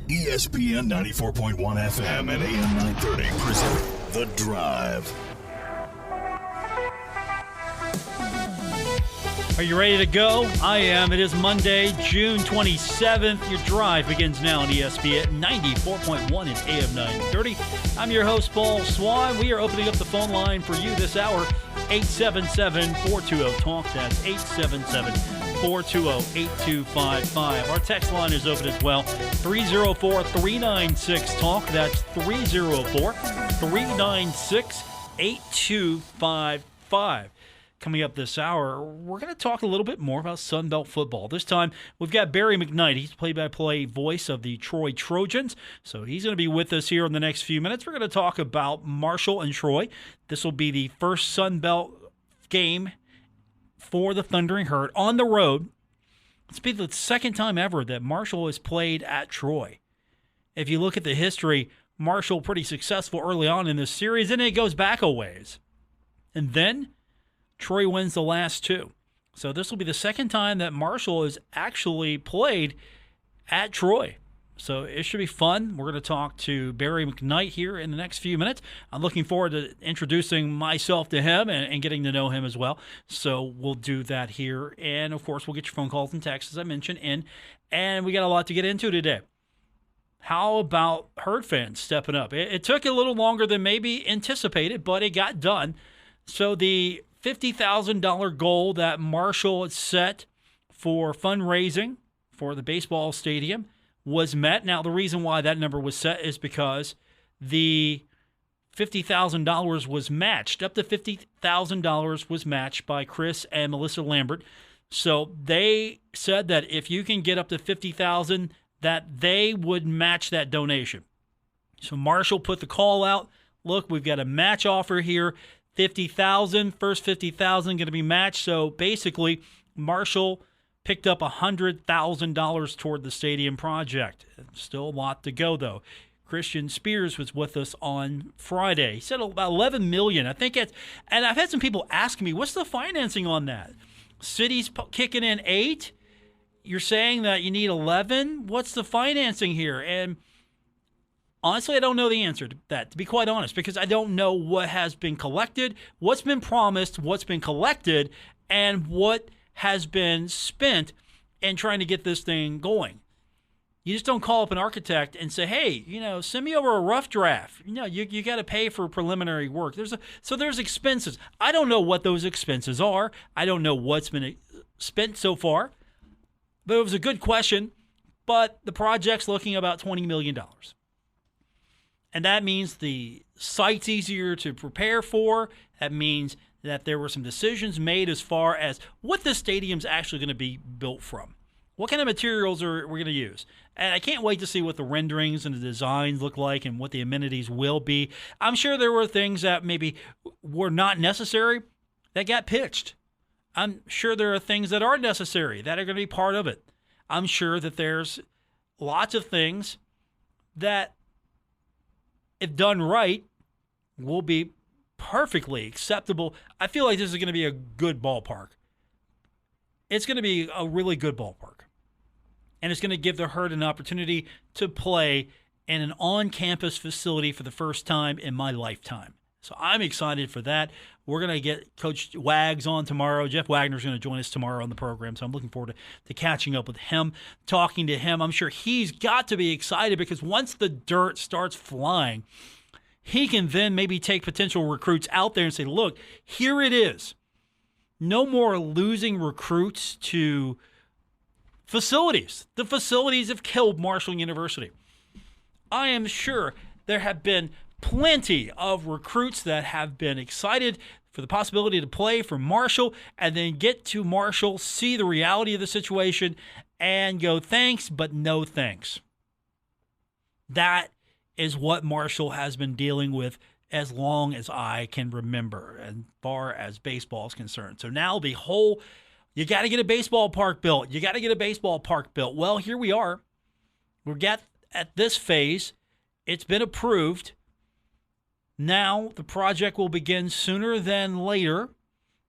ESPN 94.1 FM and AM 930 present The Drive. Are you ready to go? I am. It is Monday, June 27th. Your drive begins now on ESPN 94.1 and AM 930. I'm your host, Paul Swann. We are opening up the phone line for you this hour, 877-420-TALK. That's 877-420-8255. Our text line is open as well, 304-396-TALK. That's 304-396-8255. Coming up this hour, we're going to talk a little bit more about Sunbelt football. This time, we've got Barry McKnight. He's play-by-play voice of the Troy Trojans, so he's going to be with us here in the next few minutes. We're going to talk about Marshall and Troy. This will be the first Sunbelt game for the Thundering Herd on the road. It's been the second time ever that Marshall has played at Troy. If you look at the history, Marshall pretty successful early on in this series, and it goes back a ways. And then Troy wins the last two. So this will be the second time that Marshall has actually played at Troy. So it should be fun. We're going to talk to Barry McKnight here in the next few minutes. I'm looking forward to introducing myself to him and getting to know him as well. So we'll do that here. And, of course, we'll get your phone calls and texts, as I mentioned, in. And we got a lot to get into today. How about Herd fans stepping up? It took a little longer than maybe anticipated, but it got done. So the $50,000 goal that Marshall had set for fundraising for the baseball stadium was met. Now, the reason why that number was set is because the $50,000 was matched. Up to $50,000 was matched by Chris and Melissa Lambert. So they said that if you can get up to $50,000, that they would match that donation. So Marshall put the call out. Look, we've got a match offer here. $50,000, first $50,000 going to be matched. So basically, Marshall picked up $100,000 toward the stadium project. Still a lot to go, though. Christian Spears was with us on Friday. He said about $11 million. I think it's, and I've had some people ask me, what's the financing on that? City's kicking in 8. You're saying that you need 11. What's the financing here? And honestly, I don't know the answer to that, to be quite honest, because I don't know what has been collected, what's been promised, what's been collected, and what has been spent in trying to get this thing going. You just don't call up an architect and say, hey, send me over a rough draft. You got to pay for preliminary work. So there's expenses. I don't know what those expenses are. I don't know what's been spent so far. But it was a good question. But the project's looking about $20 million. And that means the site's easier to prepare for. That means that there were some decisions made as far as what the stadium's actually going to be built from. What kind of materials are we going to use? And I can't wait to see what the renderings and the designs look like and what the amenities will be. I'm sure there were things that maybe were not necessary that got pitched. I'm sure there are things that are necessary that are going to be part of it. I'm sure that there's lots of things that, if done right, will be perfectly acceptable. I feel like this is going to be a good ballpark. It's going to be a really good ballpark. And it's going to give the Herd an opportunity to play in an on-campus facility for the first time in my lifetime. So I'm excited for that. We're going to get Coach Wags on tomorrow. Jeff Wagner's going to join us tomorrow on the program, so I'm looking forward to catching up with him, talking to him. I'm sure he's got to be excited because once the dirt starts flying, he can then maybe take potential recruits out there and say, look, here it is. No more losing recruits to facilities. The facilities have killed Marshall University. I am sure there have been plenty of recruits that have been excited for the possibility to play for Marshall and then get to Marshall, see the reality of the situation, and go, thanks, but no thanks. That is what Marshall has been dealing with as long as I can remember, as far as baseball is concerned. So now the whole, you got to get a baseball park built. You got to get a baseball park built. Well, here we are. We're at this phase. It's been approved. Now the project will begin sooner than later.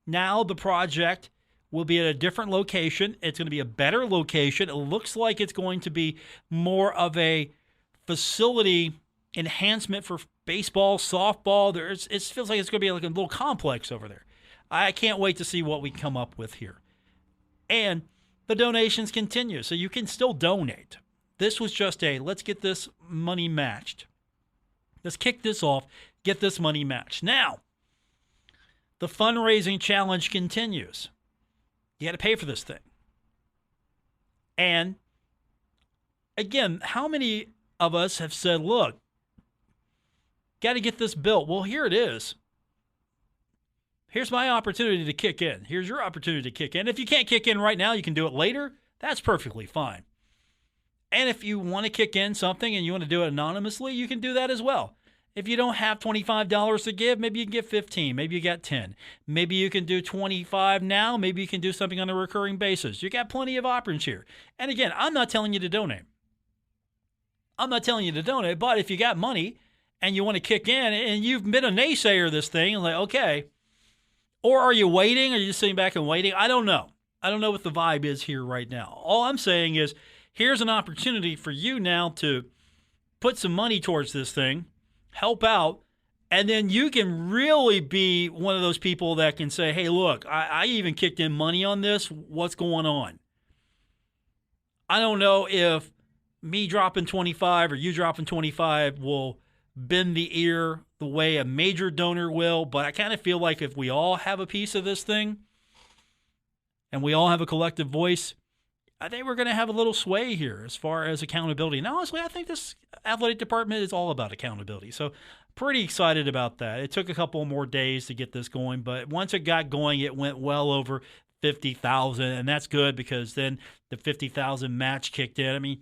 Now the project will be at a different location. It's going to be a better location. It looks like it's going to be more of a facility enhancement for baseball, softball. It feels like it's going to be like a little complex over there. I can't wait to see what we come up with here. And the donations continue, so you can still donate. This was just let's get this money matched. Let's kick this off, get this money matched. Now, the fundraising challenge continues. You got to pay for this thing. And again, how many of us have said, look, got to get this built? Well, here it is. Here's my opportunity to kick in. Here's your opportunity to kick in. If you can't kick in right now, you can do it later. That's perfectly fine. And if you want to kick in something and you want to do it anonymously, you can do that as well. If you don't have $25 to give, maybe you can give $15. Maybe you got $10. Maybe you can do $25 now. Maybe you can do something on a recurring basis. You got plenty of options here. And again, I'm not telling you to donate. But if you got money and you want to kick in and you've been a naysayer of this thing, and like, okay, or are you waiting? Are you just sitting back and waiting? I don't know. I don't know what the vibe is here right now. All I'm saying is here's an opportunity for you now to put some money towards this thing, help out, and then you can really be one of those people that can say, hey, look, I even kicked in money on this. What's going on? I don't know if me dropping 25 or you dropping 25 will bend the ear the way a major donor will, but I kind of feel like if we all have a piece of this thing and we all have a collective voice, I think we're going to have a little sway here as far as accountability. And honestly, I think this athletic department is all about accountability. So pretty excited about that. It took a couple more days to get this going, but once it got going, it went well over 50,000, and that's good because then the 50,000 match kicked in. I mean,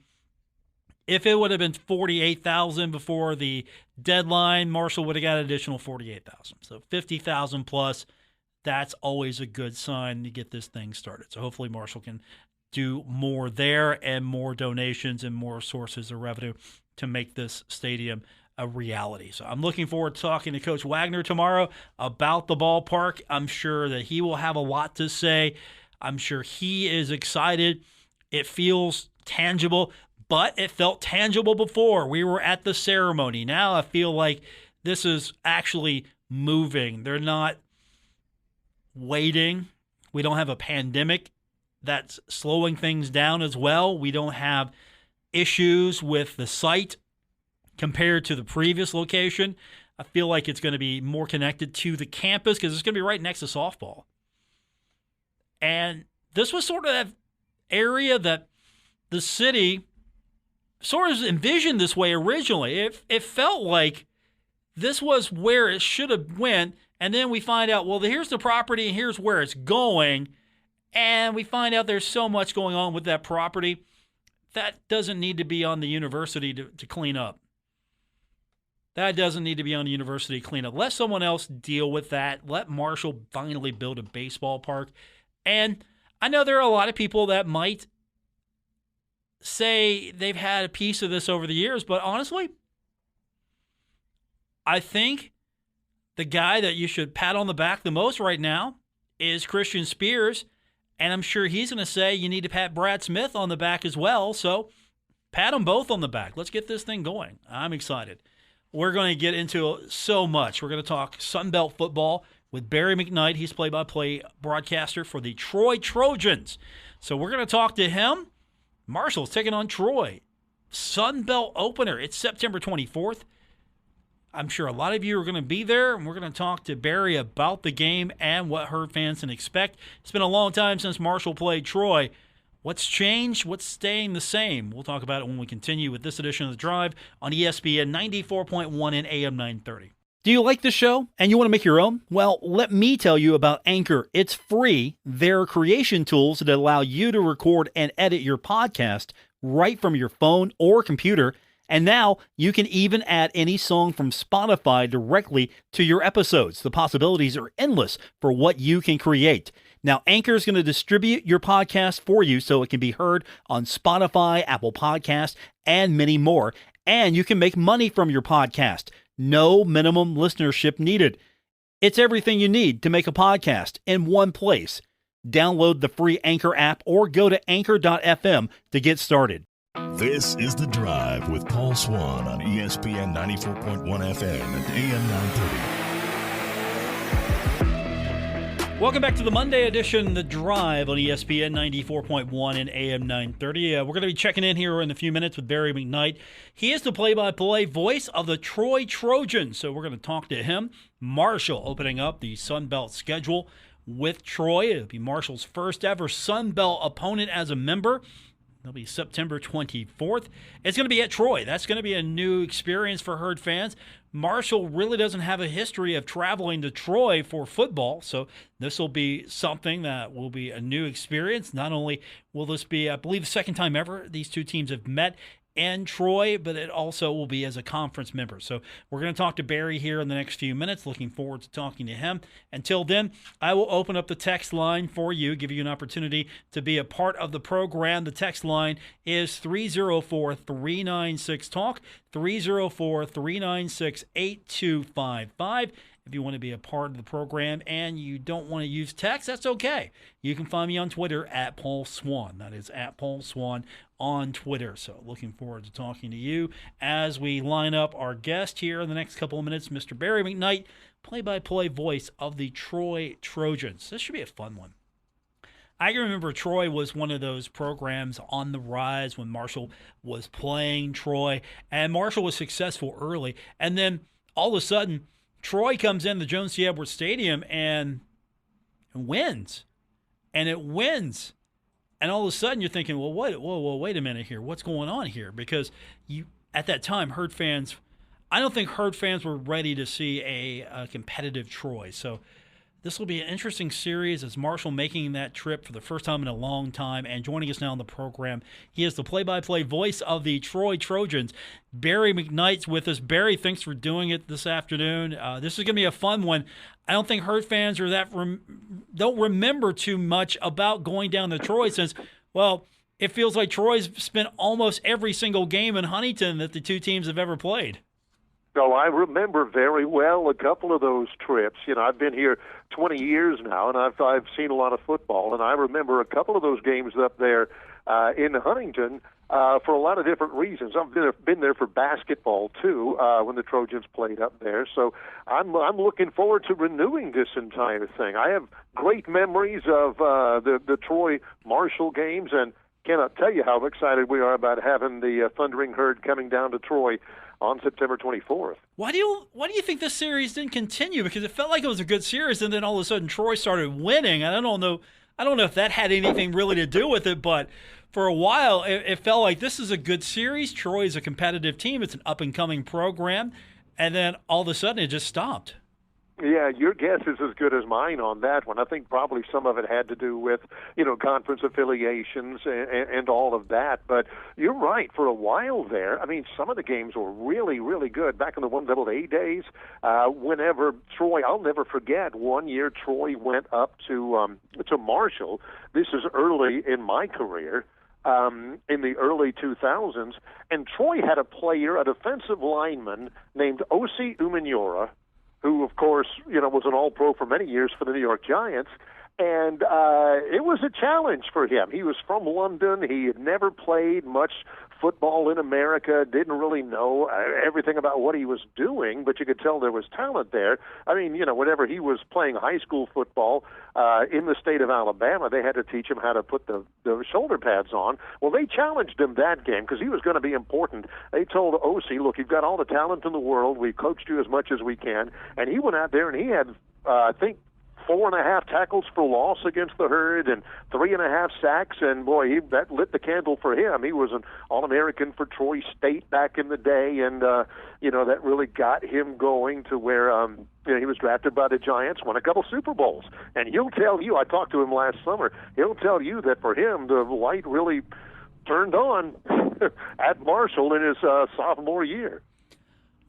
if it would have been 48,000 before the deadline, Marshall would have got an additional 48,000. So 50,000 plus, that's always a good sign to get this thing started. So hopefully Marshall can do more there and more donations and more sources of revenue to make this stadium a reality. So I'm looking forward to talking to Coach Wagner tomorrow about the ballpark. I'm sure that he will have a lot to say. I'm sure he is excited. It feels tangible, but it felt tangible before. We were at the ceremony. Now I feel like this is actually moving. They're not waiting. We don't have a pandemic that's slowing things down as well. We don't have issues with the site compared to the previous location. I feel like it's going to be more connected to the campus because it's going to be right next to softball. And this was sort of that area that the city sort of envisioned this way originally. It felt like this was where it should have went, and then we find out, well, here's the property and here's where it's going, and we find out there's so much going on with that property that doesn't need to be on the university to clean up. That doesn't need to be on the university to clean up. Let someone else deal with that. Let Marshall finally build a baseball park. And I know there are a lot of people that might say they've had a piece of this over the years, but honestly, I think the guy that you should pat on the back the most right now is Christian Spears, and I'm sure he's going to say you need to pat Brad Smith on the back as well, so pat them both on the back. Let's get this thing going. I'm excited. We're going to get into so much. We're going to talk Sun Belt football with Barry McKnight. He's play-by-play broadcaster for the Troy Trojans. So we're going to talk to him. Marshall's taking on Troy. Sun Belt opener. It's September 24th. I'm sure a lot of you are going to be there, and we're going to talk to Barry about the game and what Herd fans can expect. It's been a long time since Marshall played Troy. What's changed? What's staying the same? We'll talk about it when we continue with this edition of The Drive on ESPN 94.1 and AM 930. Do you like the show and you want to make your own? Well, let me tell you about Anchor. It's free. There are creation tools that allow you to record and edit your podcast right from your phone or computer. And now you can even add any song from Spotify directly to your episodes. The possibilities are endless for what you can create. Now, Anchor is going to distribute your podcast for you so it can be heard on Spotify, Apple Podcasts, and many more. And you can make money from your podcast. No minimum listenership needed. It's everything you need to make a podcast in one place. Download the free Anchor app or go to anchor.fm to get started. This is The Drive with Paul Swann on ESPN 94.1 FM and AM 930. Welcome back to the Monday edition, The Drive on ESPN 94.1 and AM 930. We're going to be checking in here in a few minutes with Barry McKnight. He is the play-by-play voice of the Troy Trojans, so we're going to talk to him. Marshall opening up the Sun Belt schedule with Troy. It'll be Marshall's first ever Sun Belt opponent as a member. It'll be September 24th. It's going to be at Troy. That's going to be a new experience for Herd fans. Marshall really doesn't have a history of traveling to Troy for football, so this will be something that will be a new experience. Not only will this be, I believe, the second time ever these two teams have met in Troy, but it also will be as a conference member. So we're going to talk to Barry here in the next few minutes. Looking forward to talking to him. Until then, I will open up the text line for you, give you an opportunity to be a part of the program. The text line is 304-396-TALK, 304-396-8255. If you want to be a part of the program and you don't want to use text, that's okay. You can find me on Twitter at Paul Swann. That is at Paul Swann on Twitter. So looking forward to talking to you as we line up our guest here in the next couple of minutes, Mr. Barry McKnight, play-by-play voice of the Troy Trojans. This should be a fun one. I can remember Troy was one of those programs on the rise when Marshall was playing Troy, and Marshall was successful early. And then all of a sudden, Troy comes in the Jones C. Edwards Stadium and wins. And it wins. And all of a sudden you're thinking, well, wait a minute here. What's going on here? Because at that time, I don't think Herd fans were ready to see a competitive Troy. So this will be an interesting series as Marshall making that trip for the first time in a long time and joining us now on the program. He is the play-by-play voice of the Troy Trojans. Barry McKnight's with us. Barry, thanks for doing it this afternoon. This is going to be a fun one. I don't think Herd fans are don't remember too much about going down to Troy since, well, it feels like Troy's spent almost every single game in Huntington that the two teams have ever played. So I remember very well a couple of those trips. You know, I've been here 20 years now, and I've seen a lot of football, and I remember a couple of those games up there in Huntington for a lot of different reasons. I've been there for basketball too when the Trojans played up there. So I'm looking forward to renewing this entire thing. I have great memories of the Troy Marshall games, and cannot tell you how excited we are about having the Thundering Herd coming down to Troy on September 24th. Why do you think this series didn't continue? Because it felt like it was a good series, and then all of a sudden Troy started winning. I don't know if that had anything really to do with it, but for a while it felt like this is a good series. Troy is a competitive team. It's an up-and-coming program, and then all of a sudden it just stopped. Yeah, your guess is as good as mine on that one. I think probably some of it had to do with, conference affiliations and all of that. But you're right. For a while there, I mean, some of the games were really, really good. Back in the 1AA days, whenever Troy, I'll never forget, one year Troy went up to Marshall. This is early in my career. In the early 2000s, and Troy had a player, a defensive lineman named Osi Umenyiora, who, of course, was an All-Pro for many years for the New York Giants. And it was a challenge for him. He was from London. He had never played much football in America, didn't really know everything about what he was doing, but you could tell there was talent there. I mean, whenever he was playing high school football in the state of Alabama, they had to teach him how to put the shoulder pads on. Well, they challenged him that game because he was going to be important. They told O.C., look, you've got all the talent in the world. We've coached you as much as we can. And he went out there and he had, I think, 4.5 tackles for loss against the Herd and 3.5 sacks, and boy, that lit the candle for him. He was an All-American for Troy State back in the day, and that really got him going to where he was drafted by the Giants, won a couple Super Bowls, and he'll tell you. I talked to him last summer. He'll tell you that for him, the light really turned on at Marshall in his sophomore year.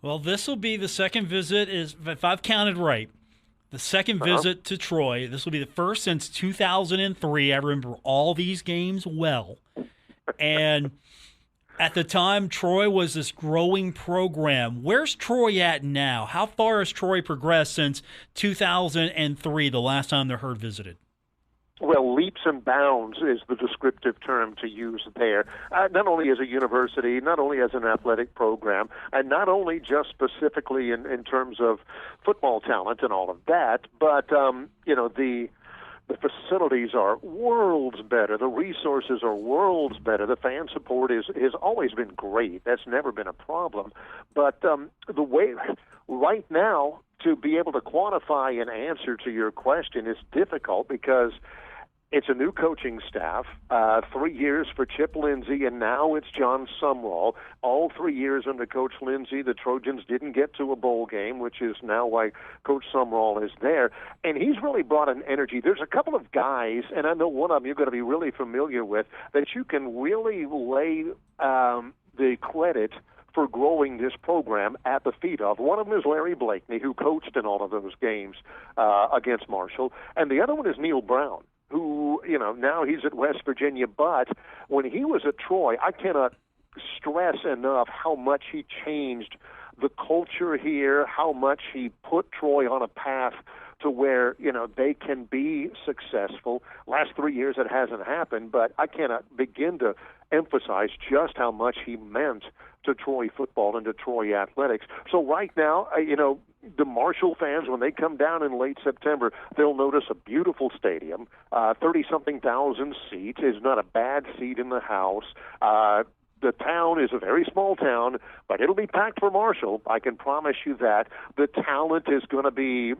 Well, this will be the second visit. If I've counted right. The second visit to Troy. This will be the first since 2003. I remember all these games well. And at the time, Troy was this growing program. Where's Troy at now? How far has Troy progressed since 2003, the last time the Herd visited? Well, leaps and bounds is the descriptive term to use there, not only as a university, not only as an athletic program, and not only just specifically in terms of football talent and all of that, but, the facilities are worlds better. The resources are worlds better. The fan support has always been great. That's never been a problem. But the way right now to be able to quantify an answer to your question is difficult because it's a new coaching staff, 3 years for Chip Lindsey, and now it's John Sumrall. All 3 years under Coach Lindsey, the Trojans didn't get to a bowl game, which is now why Coach Sumrall is there. And he's really brought an energy. There's a couple of guys, and I know one of them you're going to be really familiar with, that you can really lay the credit for growing this program at the feet of. One of them is Larry Blakeney, who coached in all of those games against Marshall, and the other one is Neil Brown, who, now he's at West Virginia, but when he was at Troy, I cannot stress enough how much he changed the culture here, how much he put Troy on a path to where, they can be successful. Last 3 years it hasn't happened, but I cannot begin to emphasize just how much he meant to Troy football and to Troy athletics. So right now, the Marshall fans, when they come down in late September, they'll notice a beautiful stadium, 30-something thousand seats, is not a bad seat in the house. The town is a very small town, but it'll be packed for Marshall. I can promise you that. The talent is going to be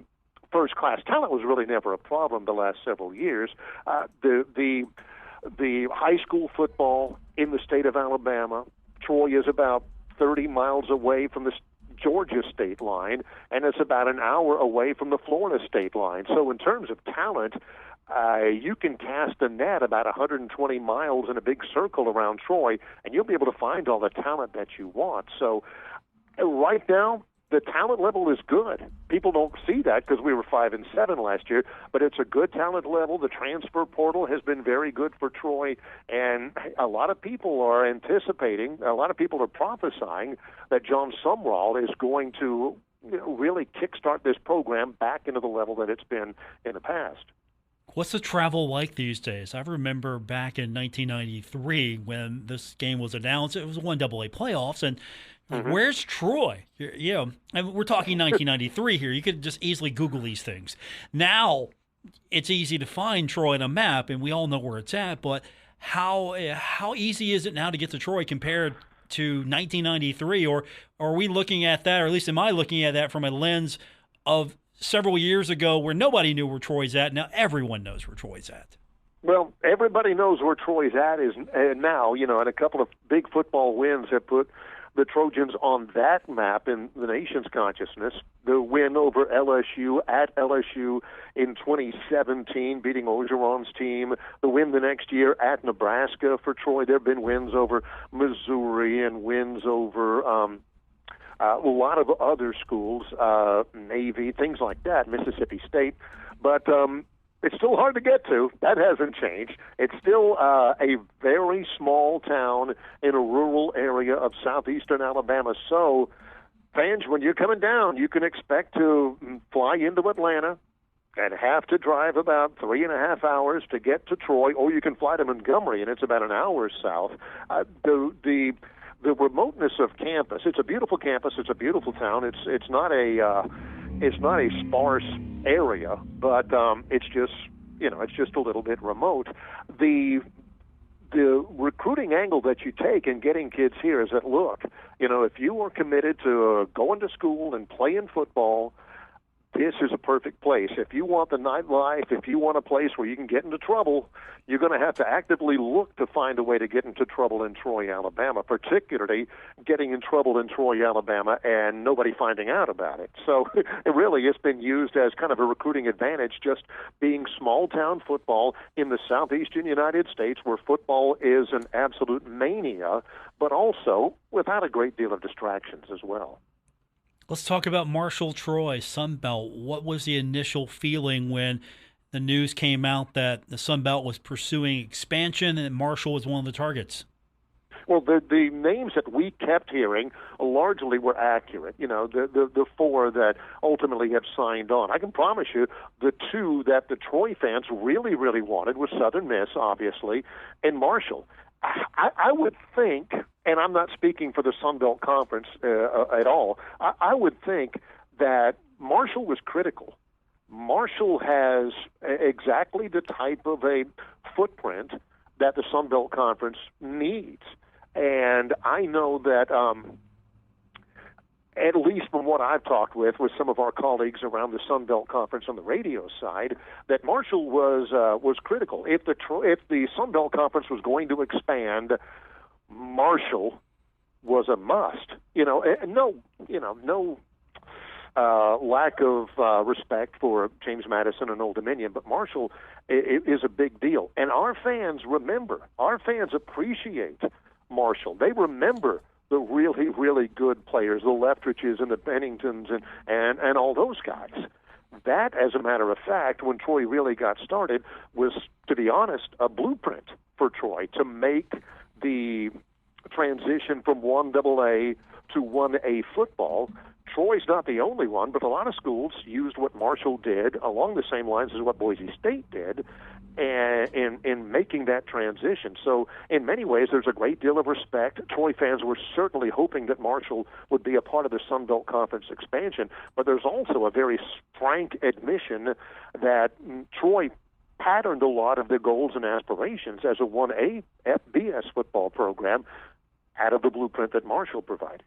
first-class. Talent was really never a problem the last several years. The high school football in the state of Alabama, Troy is about 30 miles away from the Georgia state line, and it's about an hour away from the Florida state line. So in terms of talent, you can cast a net about 120 miles in a big circle around Troy, and you'll be able to find all the talent that you want. So right now, the talent level is good. People don't see that because we were 5-7 last year, but it's a good talent level. The transfer portal has been very good for Troy, and a lot of people are anticipating, a lot of people are prophesying that John Sumrall is going to really kickstart this program back into the level that it's been in the past. What's the travel like these days? I remember back in 1993 when this game was announced, it was 1AA playoffs, and where's Troy? And we're talking 1993 here. You could just easily Google these things. Now, it's easy to find Troy on a map, and we all know where it's at, but how easy is it now to get to Troy compared to 1993? Or are we looking at that, or at least am I looking at that from a lens of several years ago where nobody knew where Troy's at? Now everyone knows where Troy's at. Well, everybody knows where Troy's at is now, and a couple of big football wins have put the Trojans on that map in the nation's consciousness. The win over LSU at LSU in 2017, beating Orgeron's team. The win the next year at Nebraska for Troy. There have been wins over Missouri and wins over a lot of other schools, Navy, things like that, Mississippi State. But it's still hard to get to. That hasn't changed. It's still a very small town in a rural area of southeastern Alabama. So, fans, when you're coming down, you can expect to fly into Atlanta and have to drive about 3.5 hours to get to Troy, or you can fly to Montgomery, and it's about an hour south. The remoteness of campus. It's a beautiful campus. It's a beautiful town. It's not a sparse area, but it's just a little bit remote. The recruiting angle that you take in getting kids here is that, look, if you are committed to going to school and playing football, this is a perfect place. If you want the nightlife, if you want a place where you can get into trouble, you're going to have to actively look to find a way to get into trouble in Troy, Alabama, particularly getting in trouble in Troy, Alabama, and nobody finding out about it. So it really has been used as kind of a recruiting advantage, just being small-town football in the southeastern United States where football is an absolute mania, but also without a great deal of distractions as well. Let's talk about Marshall Troy, Sun Belt. What was the initial feeling when the news came out that the Sun Belt was pursuing expansion and Marshall was one of the targets? Well, the names that we kept hearing largely were accurate. The four that ultimately have signed on. I can promise you the two that the Troy fans really, really wanted was Southern Miss, obviously, and Marshall. I would think, and I'm not speaking for the Sun Belt Conference at all, I would think that Marshall was critical. Marshall has exactly the type of a footprint that the Sun Belt Conference needs. And I know that at least from what I've talked with some of our colleagues around the Sun Belt Conference on the radio side, that Marshall was critical. If the Sun Belt Conference was going to expand, Marshall was a must. No lack of respect for James Madison and Old Dominion, but Marshall is a big deal. And our fans appreciate Marshall. They remember the really, really good players, the Leftriches and the Benningtons and all those guys. That, as a matter of fact, when Troy really got started, was, to be honest, a blueprint for Troy to make the transition from 1AA to 1A football. Troy's not the only one, but a lot of schools used what Marshall did along the same lines as what Boise State did in making that transition. So in many ways, there's a great deal of respect. Troy fans were certainly hoping that Marshall would be a part of the Sun Belt Conference expansion, but there's also a very frank admission that Troy patterned a lot of their goals and aspirations as a 1A FBS football program out of the blueprint that Marshall provided.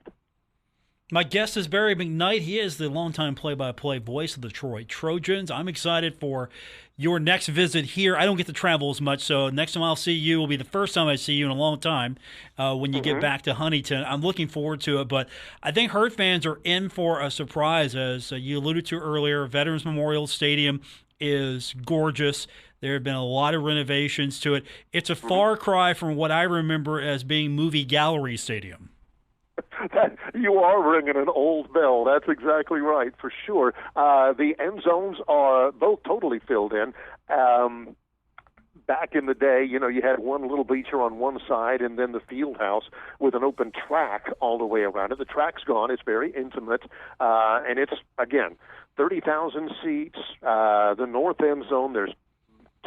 My guest is Barry McKnight. He is the longtime play-by-play voice of the Troy Trojans. I'm excited for your next visit here. I don't get to travel as much, so next time I'll see you will be the first time I see you in a long time when you get back to Huntington. I'm looking forward to it, but I think Herd fans are in for a surprise. As you alluded to earlier, Veterans Memorial Stadium is gorgeous. There have been a lot of renovations to it. It's a far cry from what I remember as being Movie Gallery Stadium. You are ringing an old bell. That's exactly right, for sure. The end zones are both totally filled in. Back in the day, you had one little bleacher on one side and then the field house with an open track all the way around it. The track's gone. It's very intimate, and it's, again, 30,000 seats. The north end zone, there's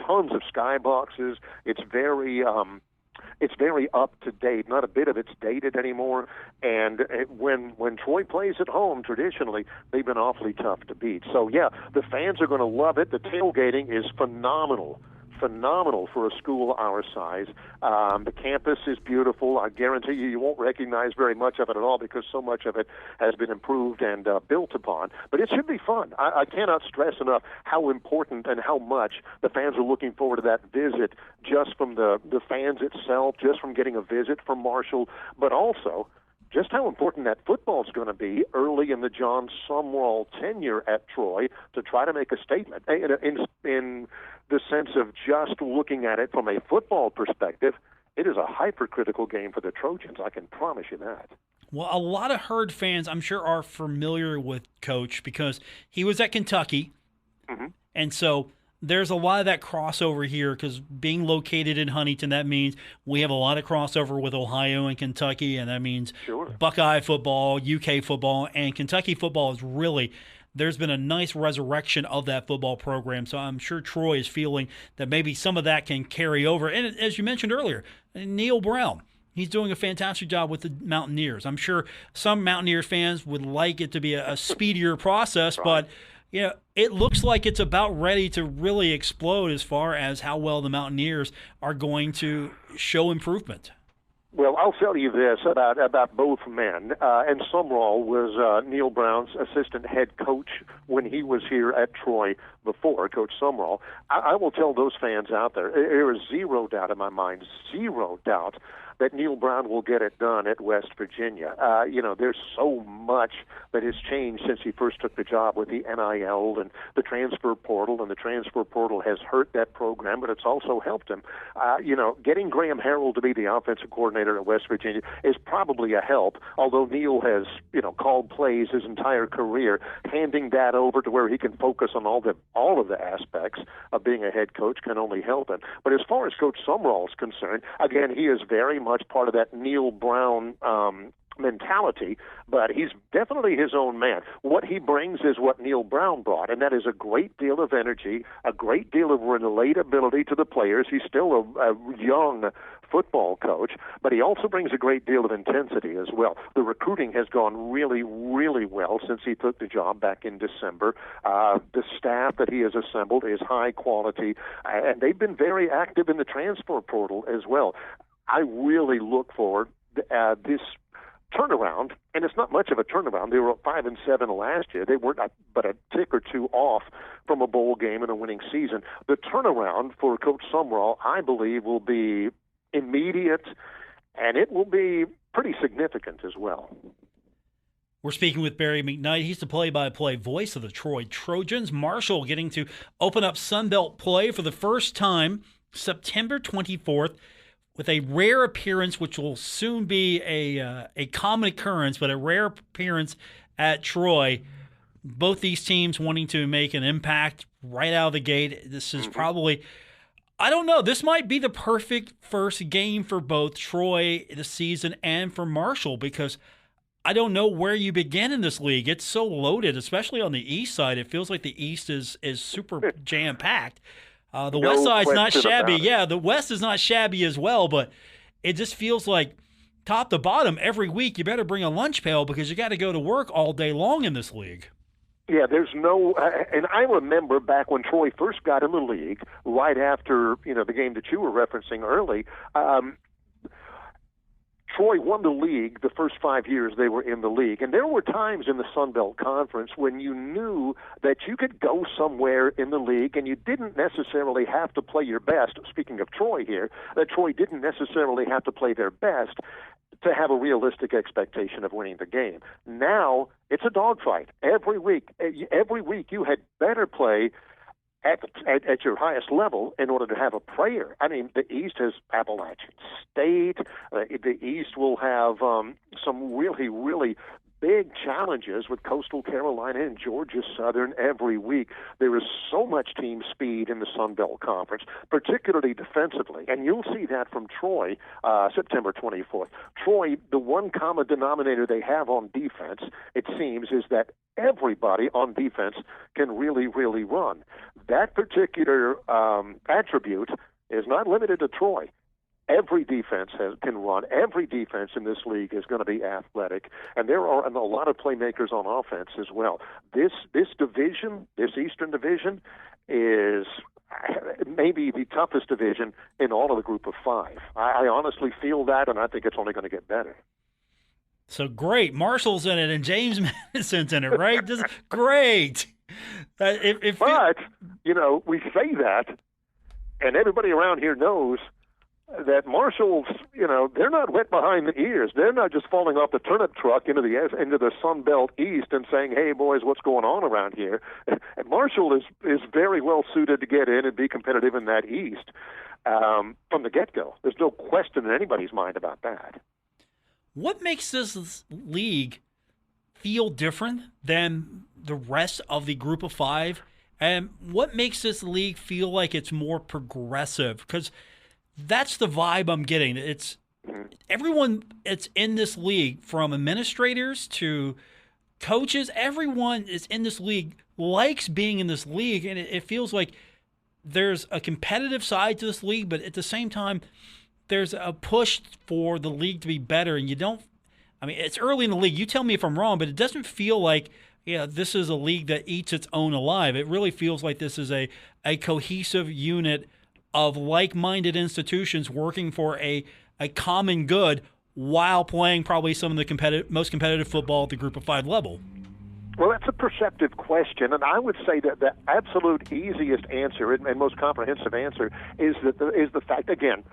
tons of skyboxes. It's very up to date. Not a bit of it's dated anymore. And when Troy plays at home, traditionally, they've been awfully tough to beat. So, yeah, the fans are going to love it. The tailgating is phenomenal for a school our size. The campus is beautiful. I guarantee you won't recognize very much of it at all because so much of it has been improved and built upon. But it should be fun. I cannot stress enough how important and how much the fans are looking forward to that visit, just from the fans itself, just from getting a visit from Marshall, but also just how important that football is going to be early in the John Sumrall tenure at Troy to try to make a statement. In the sense of just looking at it from a football perspective, it is a hypercritical game for the Trojans. I can promise you that. Well, a lot of Herd fans, I'm sure, are familiar with Coach because he was at Kentucky, and so there's a lot of that crossover here because being located in Huntington, that means we have a lot of crossover with Ohio and Kentucky, and that means Buckeye football, UK football, and Kentucky football is really – there's been a nice resurrection of that football program, so I'm sure Troy is feeling that maybe some of that can carry over. And as you mentioned earlier, Neil Brown, he's doing a fantastic job with the Mountaineers. I'm sure some Mountaineer fans would like it to be a speedier process, but it looks like it's about ready to really explode as far as how well the Mountaineers are going to show improvement. Well, I'll tell you this about both men. And Sumrall was Neil Brown's assistant head coach when he was here at Troy before, Coach Sumrall. I will tell those fans out there, there is zero doubt in my mind, zero doubt that Neil Brown will get it done at West Virginia. There's so much that has changed since he first took the job with the NIL and the transfer portal, and the transfer portal has hurt that program, but it's also helped him. Getting Graham Harrell to be the offensive coordinator at West Virginia is probably a help, although Neil has, called plays his entire career. Handing that over to where he can focus on all of the aspects of being a head coach can only help him. But as far as Coach Sumrall is concerned, again, he is very much part of that Neil Brown mentality, but he's definitely his own man. What he brings is what Neil Brown brought, and that is a great deal of energy, a great deal of relatability to the players. He's still a young football coach, but he also brings a great deal of intensity as well. The recruiting has gone really, really well since he took the job back in December. The staff that he has assembled is high quality, and they've been very active in the transfer portal as well. I really look forward this turnaround, and it's not much of a turnaround. They were 5-7 last year. They weren't but a tick or two off from a bowl game and a winning season. The turnaround for Coach Sumrall, I believe, will be immediate, and it will be pretty significant as well. We're speaking with Barry McKnight. He's the play-by-play voice of the Troy Trojans. Marshall getting to open up Sunbelt play for the first time September 24th. With a rare appearance, which will soon be a common occurrence, but a rare appearance at Troy. Both these teams wanting to make an impact right out of the gate. This is probably, I don't know, this might be the perfect first game for both Troy this season and for Marshall, because I don't know where you begin in this league. It's so loaded, especially on the east side. It feels like the east is super jam-packed. The west side's not shabby. Yeah, the west is not shabby as well, but it just feels like top to bottom every week you better bring a lunch pail because you got to go to work all day long in this league. Yeah, there's no and I remember back when Troy first got in the league, right after, the game that you were referencing early, Troy won the league the first 5 years they were in the league. And there were times in the Sun Belt Conference when you knew that you could go somewhere in the league and you didn't necessarily have to play your best. Speaking of Troy here, that Troy didn't necessarily have to play their best to have a realistic expectation of winning the game. Now it's a dogfight. Every week you had better play at your highest level in order to have a player. I mean, the East has Appalachian State. The East will have some really, really big challenges with Coastal Carolina and Georgia Southern every week. There is so much team speed in the Sun Belt Conference, particularly defensively. And you'll see that from Troy September 24th. Troy, the one common denominator they have on defense, it seems, is that everybody on defense can really, really run. That particular attribute is not limited to Troy. Every defense can run. Every defense in this league is going to be athletic, and there are a lot of playmakers on offense as well. This division, this Eastern Division, is maybe the toughest division in all of the group of five. I honestly feel that, and I think it's only going to get better. So great. Marshall's in it, and James Madison's in it, right? Just great. But, we say that, and everybody around here knows that Marshall's, they're not wet behind the ears. They're not just falling off the turnip truck into the Sun Belt East and saying, "Hey, boys, what's going on around here?" And Marshall is very well suited to get in and be competitive in that East from the get-go. There's no question in anybody's mind about that. What makes this league feel different than the rest of the group of five? And what makes this league feel like it's more progressive? Because that's the vibe I'm getting. It's everyone that's in this league, from administrators to coaches, everyone is in this league likes being in this league, and it feels like there's a competitive side to this league, but at the same time, there's a push for the league to be better. And it's early in the league. You tell me if I'm wrong, but it doesn't feel like, this is a league that eats its own alive. It really feels like this is a cohesive unit of like-minded institutions working for a common good while playing probably some of the most competitive football at the group of five level. Well, that's a perceptive question, and I would say that the absolute easiest answer and most comprehensive answer is the fact, again,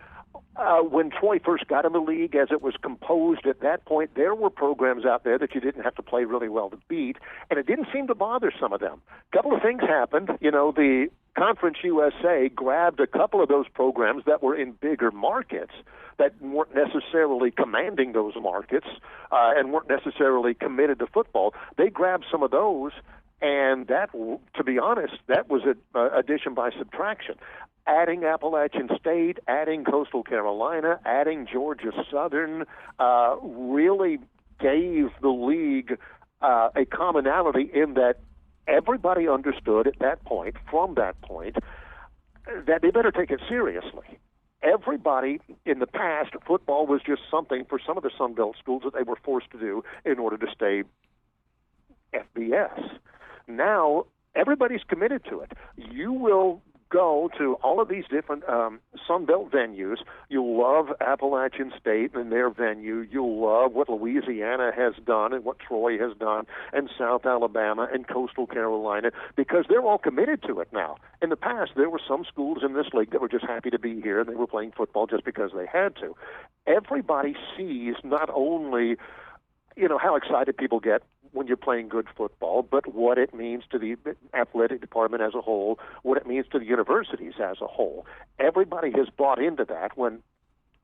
when Troy first got in the league, as it was composed at that point, there were programs out there that you didn't have to play really well to beat, and it didn't seem to bother some of them. A couple of things happened. The Conference USA grabbed a couple of those programs that were in bigger markets that weren't necessarily commanding those markets and weren't necessarily committed to football. They grabbed some of those, and that, to be honest, that was addition by subtraction. adding Appalachian State, adding Coastal Carolina, adding Georgia Southern really gave the league a commonality in that everybody understood at that point, from that point, that they better take it seriously. Everybody in the past, football was just something for some of the Sun Belt schools that they were forced to do in order to stay FBS. Now, everybody's committed to it. You will go to all of these different Sun Belt venues. You'll love Appalachian State and their venue. You'll love what Louisiana has done and what Troy has done and South Alabama and Coastal Carolina, because they're all committed to it now. In the past, there were some schools in this league that were just happy to be here and they were playing football just because they had to. Everybody sees not only how excited people get when you're playing good football, but what it means to the athletic department as a whole, what it means to the universities as a whole. Everybody has bought into that when,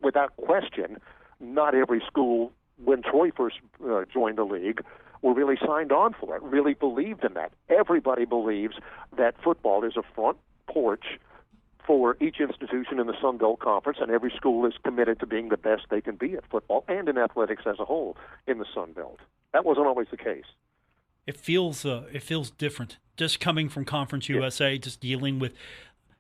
without question, not every school, when Troy first joined the league, were really signed on for it, really believed in that. Everybody believes that football is a front porch for each institution in the Sun Belt Conference, and every school is committed to being the best they can be at football and in athletics as a whole in the Sun Belt. That wasn't always the case. It feels different. Just coming from Conference USA, just dealing with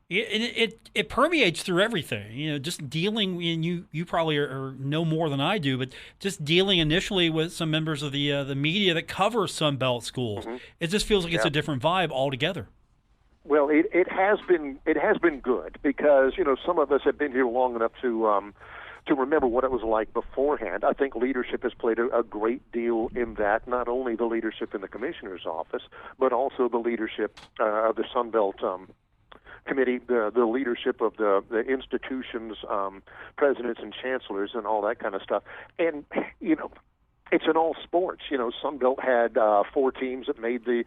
it permeates through everything. Just dealing, and you probably know more than I do, but just dealing initially with some members of the media that cover Sun Belt schools, it just feels like it's a different vibe altogether. Well, it has been good because some of us have been here long enough to remember what it was like beforehand. I think leadership has played a great deal in that, not only the leadership in the commissioner's office, but also the leadership of the Sun Belt Committee, the leadership of the institutions, presidents and chancellors and all that kind of stuff. And, it's in all sports. Sun Belt had 4 teams that made the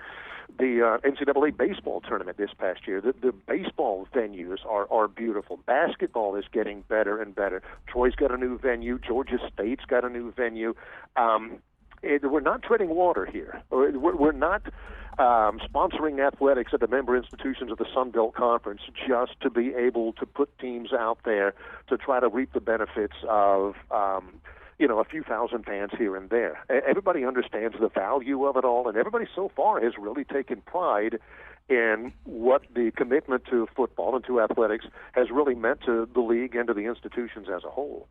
NCAA baseball tournament this past year. The baseball venues are beautiful. Basketball is getting better and better. Troy's got a new venue. Georgia State's got a new venue. We're not treading water here. We're not sponsoring athletics at the member institutions of the Sun Belt Conference just to be able to put teams out there to try to reap the benefits of a few thousand fans here and there. Everybody understands the value of it all, and everybody so far has really taken pride in what the commitment to football and to athletics has really meant to the league and to the institutions as a whole.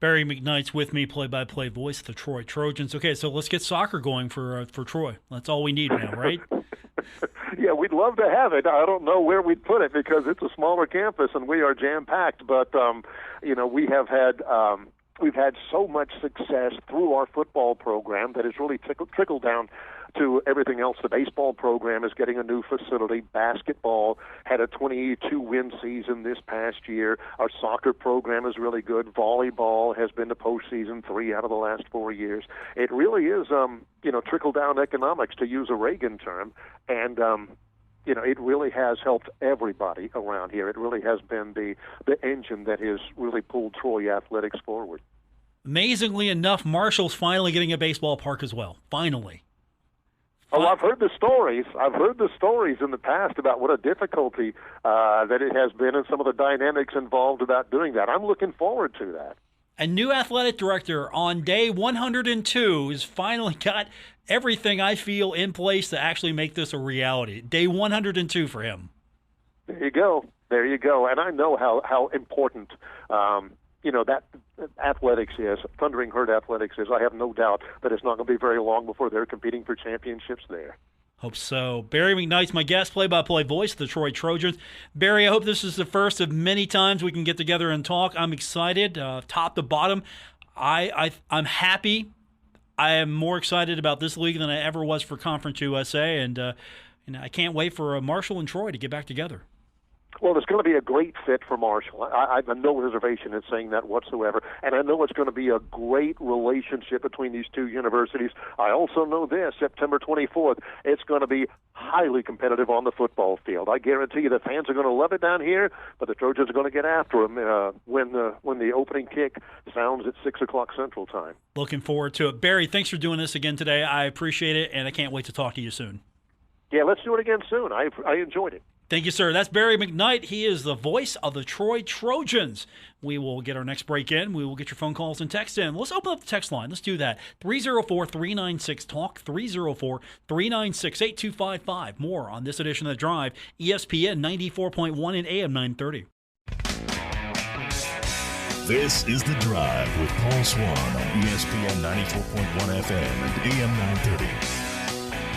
Barry McKnight's with me, play-by-play voice of the Troy Trojans. Okay, so let's get soccer going for Troy. That's all we need now, right? Yeah, we'd love to have it. I don't know where we'd put it because it's a smaller campus and we are jam-packed, but we have had we've had so much success through our football program that has really trickled down to everything else. The baseball program is getting a new facility. Basketball had a 22-win season this past year. Our soccer program is really good. Volleyball has been to postseason 3 out of the last 4 years. It really is, trickle-down economics, to use a Reagan term, and it really has helped everybody around here. It really has been the engine that has really pulled Troy athletics forward. Amazingly enough, Marshall's finally getting a baseball park as well. Finally. Oh, I've heard the stories. I've heard the stories in the past about what a difficulty that it has been and some of the dynamics involved about doing that. I'm looking forward to that. A new athletic director on day 102 has finally got everything I feel in place to actually make this a reality. Day 102 for him. There you go. And I know how important that athletics is, Thundering Herd athletics is. I have no doubt that it's not going to be very long before they're competing for championships there. Hope so. Barry McKnight's my guest, play-by-play voice of the Troy Trojans. Barry, I hope this is the first of many times we can get together and talk. I'm excited, top to bottom. I'm happy. I am more excited about this league than I ever was for Conference USA, and I can't wait for Marshall and Troy to get back together. Well, it's going to be a great fit for Marshall. I have no reservation in saying that whatsoever. And I know it's going to be a great relationship between these two universities. I also know this, September 24th, it's going to be highly competitive on the football field. I guarantee you the fans are going to love it down here, but the Trojans are going to get after them when the opening kick sounds at 6 o'clock Central Time. Looking forward to it. Barry, thanks for doing this again today. I appreciate it, and I can't wait to talk to you soon. Yeah, let's do it again soon. I enjoyed it. Thank you, sir. That's Barry McKnight. He is the voice of the Troy Trojans. We will get our next break in. We will get your phone calls and text in. Let's open up the text line. Let's do that. 304-396-TALK, 304-396-8255. More on this edition of The Drive, ESPN 94.1 and AM 930. This is The Drive with Paul Swann on ESPN 94.1 FM and AM 930.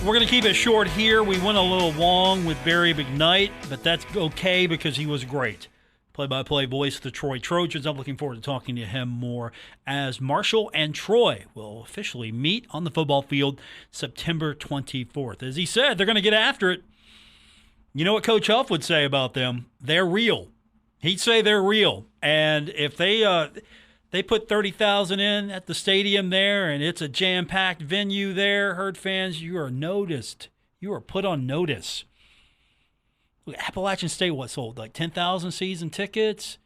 We're going to keep it short here. We went a little long with Barry McKnight, but that's okay because he was great. Play-by-play voice of the Troy Trojans. I'm looking forward to talking to him more as Marshall and Troy will officially meet on the football field September 24th. As he said, they're going to get after it. You know what Coach Huff would say about them? They're real. He'd say they're real. And if they put 30,000 in at the stadium there, and it's a jam-packed venue there, Herd fans, you are noticed. You are put on notice. Look, Appalachian State, what sold? Like 10,000 season tickets?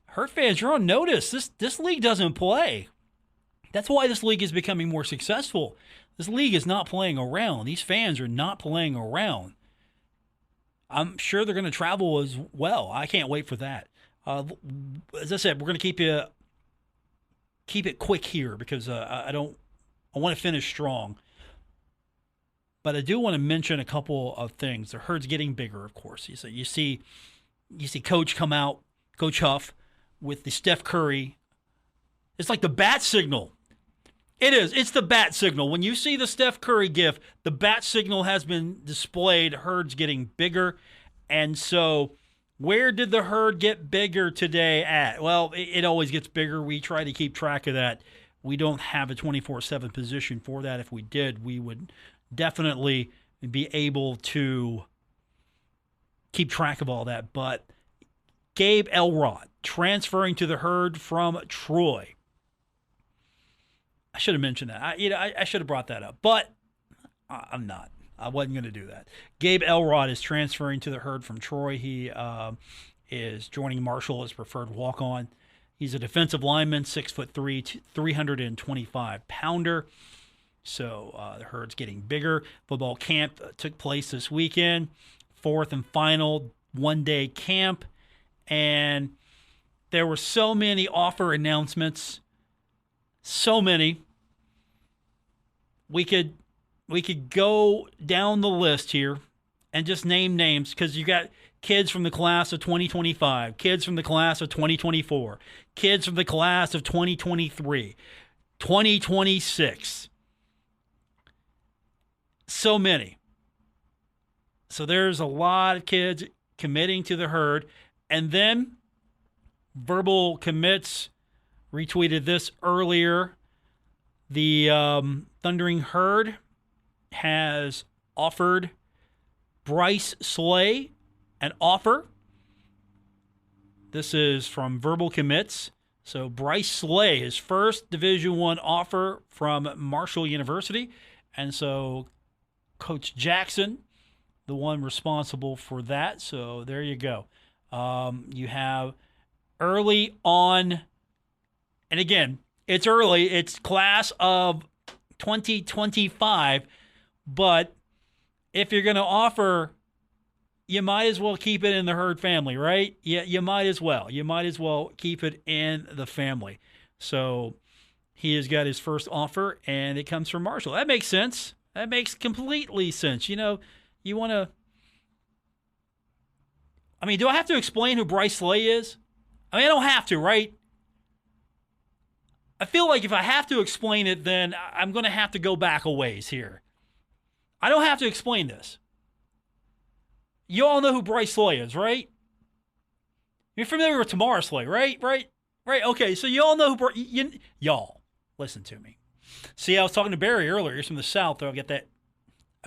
Herd fans, you're on notice. This league doesn't play. That's why this league is becoming more successful. This league is not playing around. These fans are not playing around. I'm sure they're going to travel as well. I can't wait for that. As I said, we're going to keep it quick here because I want to finish strong. But I do want to mention a couple of things. The herd's getting bigger, of course. You see Coach come out, Coach Huff, with the Steph Curry. It's like the bat signal. It is. It's the bat signal. When you see the Steph Curry gif, the bat signal has been displayed. Herd's getting bigger. And so where did the herd get bigger today at? Well, it always gets bigger. We try to keep track of that. We don't have a 24/7 position for that. If we did, we would definitely be able to keep track of all that. But Gabe Elrod transferring to the herd from Troy. I should have mentioned that. I should have brought that up, but I'm not. I wasn't going to do that. Gabe Elrod is transferring to the herd from Troy. He is joining Marshall as preferred walk-on. He's a defensive lineman, 6'3", 325-pounder. So the herd's getting bigger. Football camp took place this weekend, fourth and final one-day camp, and there were so many offer announcements. So many. We could go down the list here and just name names because you got kids from the class of 2025, kids from the class of 2024, kids from the class of 2023, 2026. So many. So there's a lot of kids committing to the herd. And then verbal commits. Retweeted this earlier. The Thundering Herd has offered Bryce Slay an offer. This is from verbal commits. So Bryce Slay, his first Division I offer from Marshall University. And so Coach Jackson, the one responsible for that. So there you go. You have early on. And again, it's early. It's class of 2025. But if you're going to offer, you might as well keep it in the herd family, right? Yeah, you might as well. You might as well keep it in the family. So he has got his first offer, and it comes from Marshall. That makes sense. That makes completely sense. You know, you want to – I mean, do I have to explain who Bryce Slay is? I mean, I don't have to, right? I feel like if I have to explain it, then I'm going to have to go back a ways here. I don't have to explain this. You all know who Bryce Slay is, right? You're familiar with Tamara Slay, right? Right? Okay, so you all know who y'all, listen to me. See, I was talking to Barry earlier. He's from the South. So I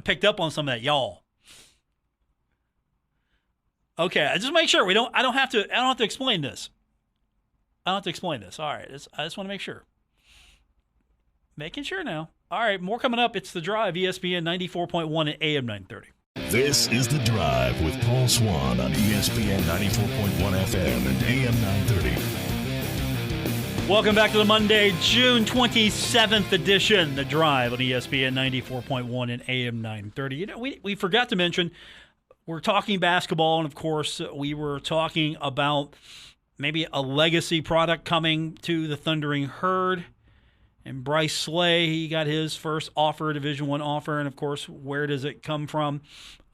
picked up on some of that y'all. Okay, just make sure I don't have to explain this. I don't have to explain this. All right. I just want to make sure. Making sure now. All right. More coming up. It's The Drive, ESPN 94.1 at AM 930. This is The Drive with Paul Swann on ESPN 94.1 FM and AM 930. Welcome back to the Monday, June 27th edition, The Drive on ESPN 94.1 and AM 930. You know, we forgot to mention we're talking basketball, and of course, we were talking about maybe a legacy product coming to the Thundering Herd. And Bryce Slay, he got his first offer, Division I offer, and of course, where does it come from?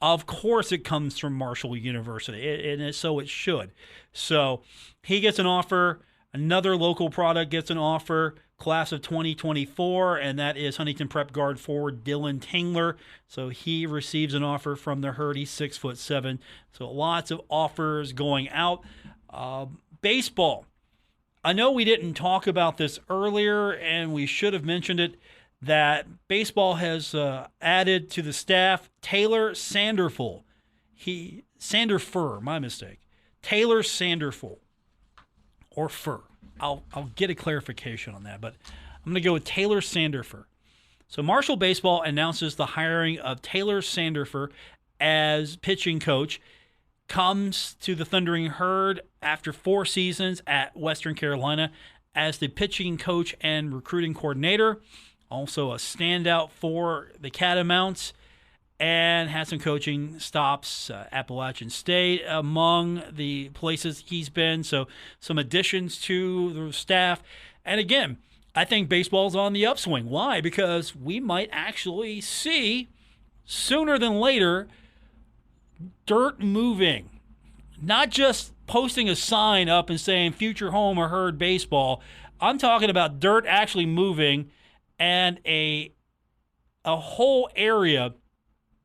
Of course, it comes from Marshall University, and so it should. So he gets an offer. Another local product gets an offer, class of 2024, and that is Huntington Prep guard forward Dylan Tingler. So he receives an offer from the Herd. He's 6'7". So lots of offers going out. Baseball. I know we didn't talk about this earlier, and we should have mentioned it, that baseball has added to the staff Taylor Sanderful. Sanderfur, my mistake. Taylor Sanderful. Or Fur. I'll get a clarification on that, but I'm going to go with Taylor Sanderfur. So Marshall Baseball announces the hiring of Taylor Sanderfur as pitching coach. Comes to the Thundering Herd after 4 seasons at Western Carolina as the pitching coach and recruiting coordinator. Also a standout for the Catamounts, and had some coaching stops, Appalachian State among the places he's been. So some additions to the staff. And again, I think baseball's on the upswing. Why? Because we might actually see sooner than later dirt moving. Not just posting a sign up and saying future home or Herd baseball. I'm talking about dirt actually moving and a whole area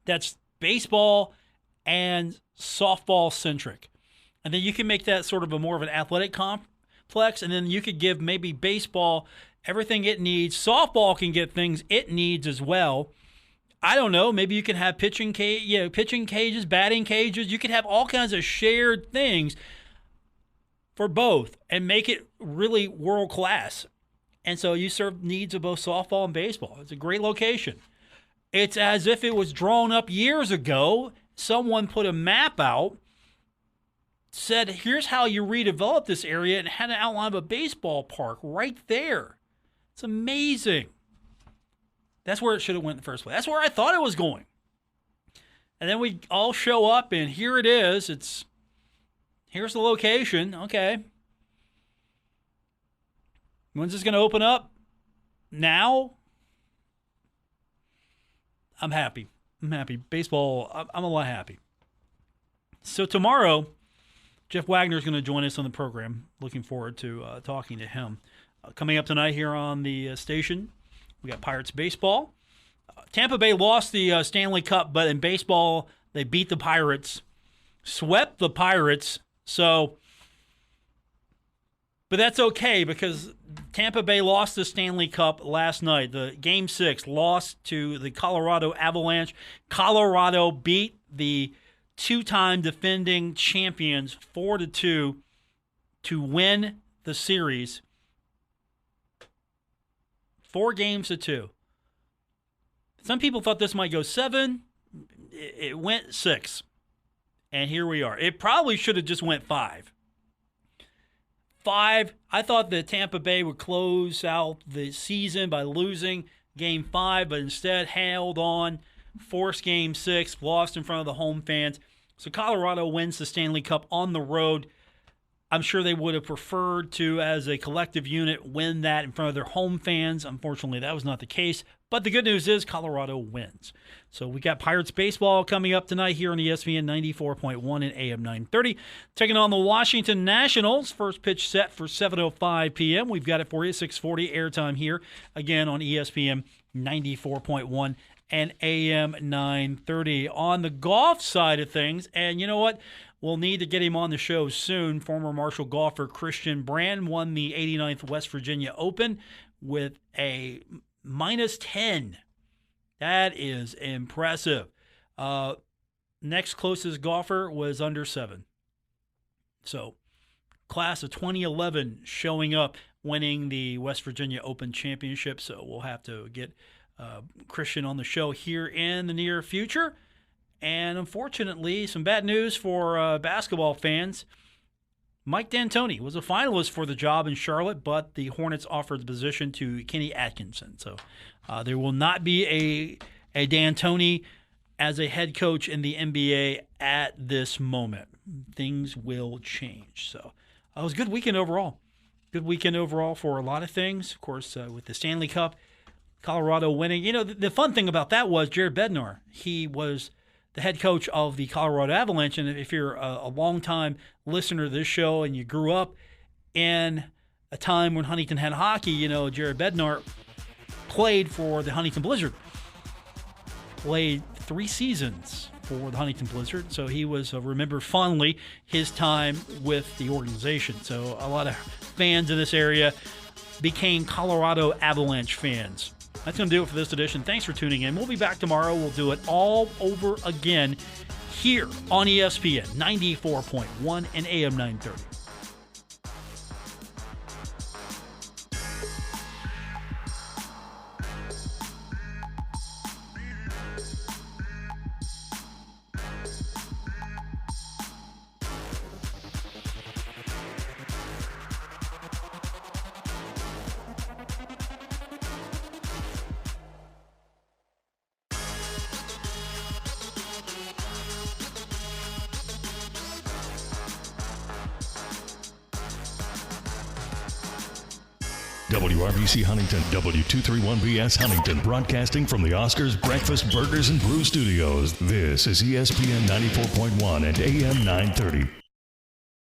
that's baseball and softball centric. And then you can make that sort of a more of an athletic complex, and then you could give maybe baseball everything it needs. Softball can get things it needs as well. I don't know. Maybe you can have pitching cages, batting cages. You could have all kinds of shared things for both and make it really world class. And so you serve needs of both softball and baseball. It's a great location. It's as if it was drawn up years ago. Someone put a map out, said, here's how you redevelop this area, and had an outline of a baseball park right there. It's amazing. That's where it should have went in the first place. That's where I thought it was going. And then we all show up, and here it is. Here's the location. Okay. When's this going to open up? Now? I'm happy. Baseball, I'm a lot happy. So tomorrow, Jeff Wagner is going to join us on the program. Looking forward to talking to him. Coming up tonight here on the station, we got Pirates baseball. Tampa Bay lost the Stanley Cup, but in baseball, they beat the Pirates, swept the Pirates. But that's okay because Tampa Bay lost the Stanley Cup last night. The Game 6 lost to the Colorado Avalanche. Colorado beat the two-time defending champions 4-2 to win the series. 4-2. Some people thought this might go 7. It went 6. And here we are. It probably should have just went 5. I thought that Tampa Bay would close out the season by losing Game 5, but instead held on, forced Game 6, lost in front of the home fans. So Colorado wins the Stanley Cup on the road. I'm sure they would have preferred to, as a collective unit, win that in front of their home fans. Unfortunately, that was not the case. But the good news is Colorado wins. So we got Pirates baseball coming up tonight here on ESPN 94.1 and AM 930. Taking on the Washington Nationals. First pitch set for 7:05 p.m. We've got it for you, 6:40 airtime here, again on ESPN 94.1 and AM 930. On the golf side of things, and you know what? We'll need to get him on the show soon. Former Marshall golfer Christian Brand won the 89th West Virginia Open with a -10. That is impressive. Next closest golfer was under 7. So, class of 2011 showing up, winning the West Virginia Open Championship. So, we'll have to get Christian on the show here in the near future. And unfortunately, some bad news for basketball fans. Mike D'Antoni was a finalist for the job in Charlotte, but the Hornets offered the position to Kenny Atkinson. So there will not be a D'Antoni as a head coach in the NBA at this moment. Things will change. So it was a good weekend overall. Good weekend overall for a lot of things. Of course, with the Stanley Cup, Colorado winning. You know, the fun thing about that was Jared Bednar. He was the head coach of the Colorado Avalanche. And if you're a longtime listener to this show and you grew up in a time when Huntington had hockey, you know, Jared Bednar played for the Huntington Blizzard. Played 3 seasons for the Huntington Blizzard, so he was remembered fondly his time with the organization. So a lot of fans in this area became Colorado Avalanche fans. That's going to do it for this edition. Thanks for tuning in. We'll be back tomorrow. We'll do it all over again here on ESPN 94.1 and AM 930. WRBC Huntington, W231BS Huntington, broadcasting from the Oscars Breakfast Burgers and Brew Studios. This is ESPN 94.1 and AM 930.